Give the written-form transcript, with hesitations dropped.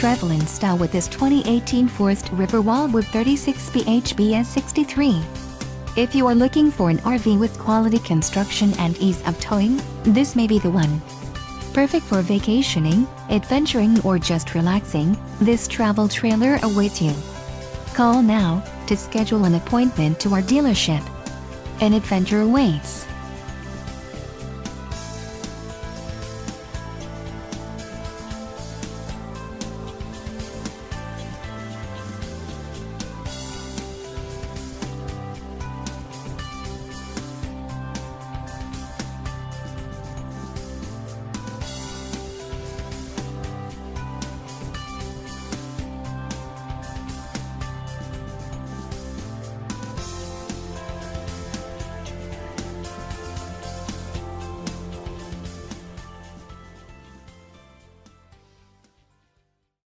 travel in style with this 2018 Forest River WILDWOOD 36BHBS-63. If you are looking for an RV with quality construction and ease of towing, this may be the one. Perfect for vacationing, adventuring or just relaxing, this travel trailer awaits you. Call now to schedule an appointment to our dealership. An adventure awaits.